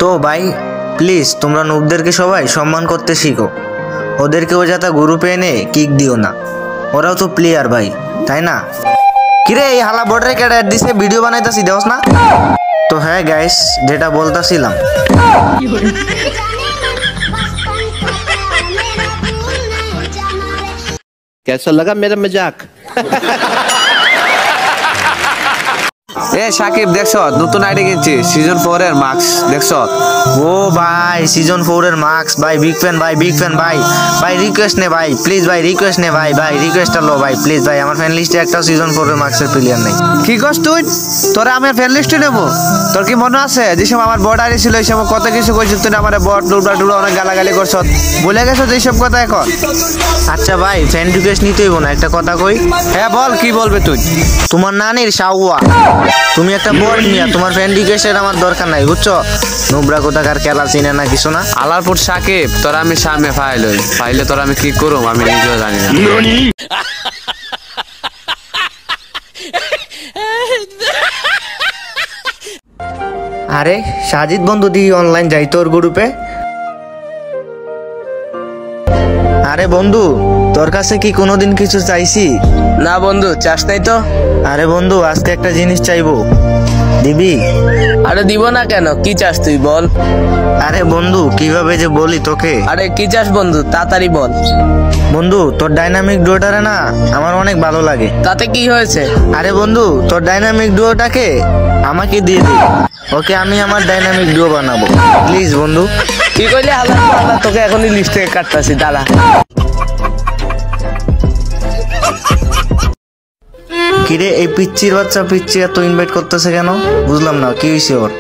তো ভাই প্লিজ তোমরা নুবদেরকে সবাই সম্মান করতে শিখো, ওদেরকেও যাতে গ্রুপে এনে কিক দিও না, ওরাও তো প্লেয়ার ভাই, তাই না? কিরে এই হালা বর্ডারে কেটে দিছে ভিডিও বানাইতাছি দেওস না? তো হ্যাঁ গাইস, যেটা বলতাছিলাম, कैसा लगा मेरा मजाक? এ সাকিব দেখছ নতুন আইডি কিনছি সিজন 4 এর মার্কস দেখছ? ও ভাই সিজন 4 এর মার্কস ভাই, বিগ ফ্যান ভাই, বিগ ফ্যান ভাই। ভাই রিকোয়েস্ট নে ভাই, প্লিজ ভাই রিকোয়েস্ট নে ভাই, ভাই রিকোয়েস্টটা লো ভাই প্লিজ ভাই, আমার ফ্যান লিস্টে একটা সিজন 4 এর মার্কসের প্লেয়ার নেই। কি কস তুই? তোরা আমার ফ্যান লিস্টে নেব? তোর কি মনে আছে যে সময় আমার বর্ডারে ছিল, এই সময় কত কিছু কইছিস তুই, আমার বট ডুবলা ডুবলা অনেক গালাগালি করছ, ভুলে গেছো এইসব কথা এখন? আচ্ছা ভাই ফ্যান রিকোয়েস্ট নিতে হইব না, একটা কথা কই। হ্যাঁ বল, কি বলবে তুই? তোমার নানির শাওয়া, তুমি একটা বট নিয়া, তোমার ফ্যান রিকোয়েস্টের আমার দরকার নাই বুঝছো? নুবরা কোথাকার খেলা চিনে না কিছু না। আলারপুর সাকিব তোরা আমি সামনে ফাইলে তোরা আমি কি করুম আমি নিজেও জানি না। আরে সাজিদ বন্ধু দি অনলাইন যাই তোর গ্রুপে। আরে বন্ধু তোর কাছে কি কোনোদিন কিছু চাইছি? না বন্ধু, চাস নাই তো? আরে বন্ধু আজকে একটা জিনিস চাইবো, দিবি? আরে দিব না কেন, কি চাস তুই বল? আরে বন্ধু কিভাবে যে বলি তোকে। আরে কি চাস বন্ধু, তাড়াতাড়ি বল। বন্ধু তোর ডাইনামিক ডুয়োটারে না আমার অনেক ভালো লাগে। তাতে কি হয়েছে? আরে বন্ধু তোর ডাইনামিক ডুয়োটাকে আমাকে দিয়ে দে, ওকে আমি আমার ডাইনামিক ডুয়ো বানাবো, প্লিজ বন্ধু। কি কইলে? আল্লাহ তোকে এখনই লিস্ট থেকে কাটতাছি, দাঁড়া। কিরে এই পিচ্চির বাচ্চা পিচ্চি এত ইনভাইট করতেছে কেন, বুঝলাম না কি হয়েছে ওর।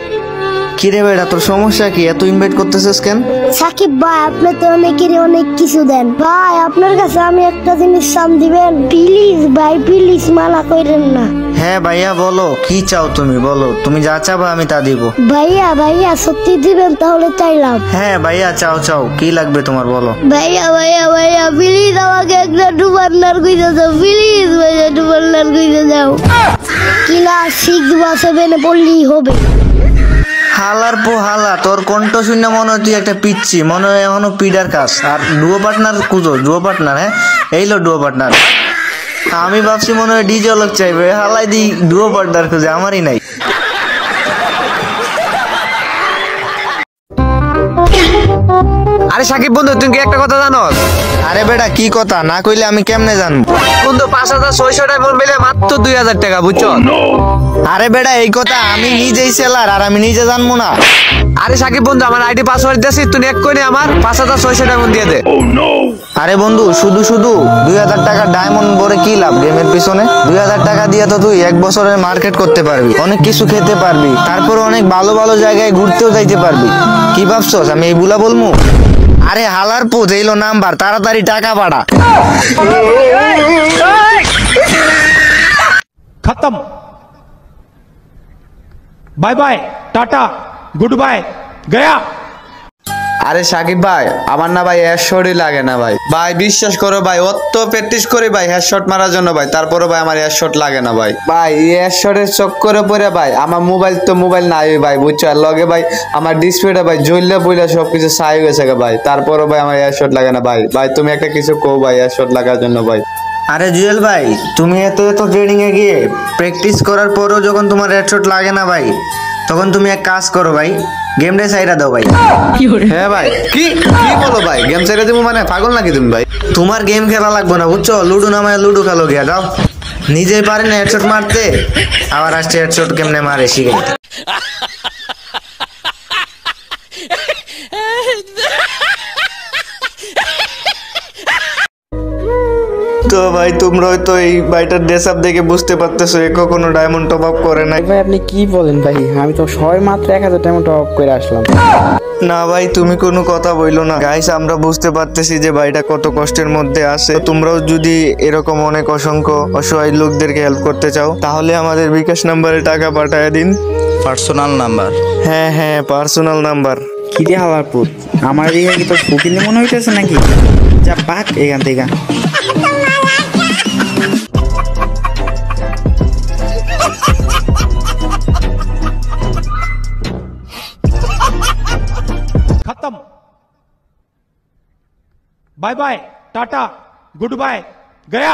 কিরে বেটা তোর সমস্যা কি, এত ইনভাইট করতেছিস কেন? সাকিব ভাই আপনি তো অনেকেরই অনেক কিছু দেন ভাই, আপনার কাছে আমি একটা জিনিস চাম দিবেন প্লিজ ভাই, প্লিজ মানা করেন না। হ্যাঁ ভাইয়া বলো কি চাও তুমি, বলো তুমি যা চাবা আমি তা দিব। ভাইয়া ভাইয়া সত্যি দিবেন তাহলে চাইলাম। হ্যাঁ ভাইয়া চাও চাও, কি লাগবে তোমার বলো। ভাইয়া ভাইয়া ভাইয়া প্লিজ আমাকে একটা ডুবান্নার কইতে দাও, প্লিজ ভাইয়া ডুবান্নার কইতে দাও। ক্লাস 6 বা 7 এ পড়লেই হবে। হালার পো হালা, তোর কণ্ঠ শূন্য মনে হয় তুই একটা পিচ্ছি, মনে হয় এখনো পিডার কাজ। আর ডুয়ো পার্টনার খুঁজো, ডুয়ো পার্টনার, হ্যাঁ এইলো ডুয়ো পার্টনার। আমি ভাবছি মনে হয় ডিজে লোক চাইবে, হালাই দি ডুয়ো পার্টনার খুঁজে, আমারই নাই। আরে সাকিব বন্ধু তুই কি একটা কথা জানো? আরে বেটা কি কথা, না কইলে আমি কেমনে জানবো? বন্ধু 5600 টাকা মিলে মাত্র 2000 টাকা, বুঝছো? আরে বেটা এই কথা আমি নিজেই সেলার, আর আমি নিজে জানবো না? আরে সাকিব বন্ধু আমার আইডি পাসওয়ার্ড দিয়েছি, তুই এক করে আমার 5600 টাকা দিয়ে দে। আরে বন্ধু শুধু শুধু 2000 টাকা ডায়মন্ড ভরে কি লাভ গেমের পিছনে? 2000 টাকা দিয়ে তো তুই 1 বছরের মার্কেট করতে পারবি, অনেক কিছু খেতে পারবি, তারপর অনেক ভালো ভালো জায়গায় ঘুরতেও যাইতে পারবি। কি ভাবছস আমি এইগুলা বলবো? আরে হালার পোজ এইলো নাম্বার, তাড়াতাড়ি টাকা পাঠা। खत्म, bye bye, tata, good bye, गया। আরে সাকিব ভাই আমার না ভাই হেডশটই লাগে না ভাই, ভাই বিশ্বাস করো ভাই অত প্র্যাকটিস করি ভাই হেডশট মারার জন্য ভাই, তারপরে ভাই আমার হেডশট লাগে না ভাই। ভাই এই হেডশটের চক্করে পড়ে ভাই আমার মোবাইল নাই ভাই, বুঝছো? আর লগে ভাই আমার ডিসপ্লেটা ভাই জ্বললে বইলে সবকিছু ছাই হয়ে গেছে ভাই, তারপরে ভাই আমার হেডশট লাগে না ভাই। ভাই তুমি একটা কিছু কও ভাই হেডশট লাগার জন্য ভাই। আরে জুয়েল ভাই তুমি এত ট্রেনিং এ গিয়ে প্র্যাকটিস করার পরও যখন তোমার হেডশট লাগে না ভাই, তখন তুমি এক কাজ করো ভাই, গেমটা সাইরা দাও ভাই। হ্যাঁ ভাই কি কি বলো ভাই, গেম সাইরা দেবো মানে? পাগল নাকি তুমি ভাই? তোমার গেম খেলা লাগবে না বুঝছো, লুডো নামায় লুডো খেলো গিয়া যাও। নিজেই পারে না হেডশট মারতে, আবার আসছে হেডশট কেমনে মারে শিখাইতে। তো ভাই তোমরা হয়তো এই ভাইটার ড্রেস আপ দেখে বুঝতে পারতেছো এ কখনো ডায়মন্ড টপ আপ করে না। ভাই আপনি কি বলেন ভাই, আমি তো সবাই মাত্র 1000 ডায়মন্ড টপ আপ করে আসলাম। না ভাই তুমি কোনো কথা বইলো না গাইস, আমরা বুঝতে পারতেছি যে ভাইটা কত কষ্টের মধ্যে আছে। তোমরাও যদি এরকম অনেক অসংখ্য অসহায় লোকদেরকে হেল্প করতে চাও তাহলে আমাদের বিকাশ নাম্বারে টাকা পাঠায় দিন। Personal number? হ্যাঁ হ্যাঁ পার্সোনাল নাম্বার। কি রে হাওয়ার পুত, আমার দিকে কি তোর ফুকিনি মনে হইতেছে নাকি? যা বাক এখান থেকে। खत्म bye bye tata good bye गया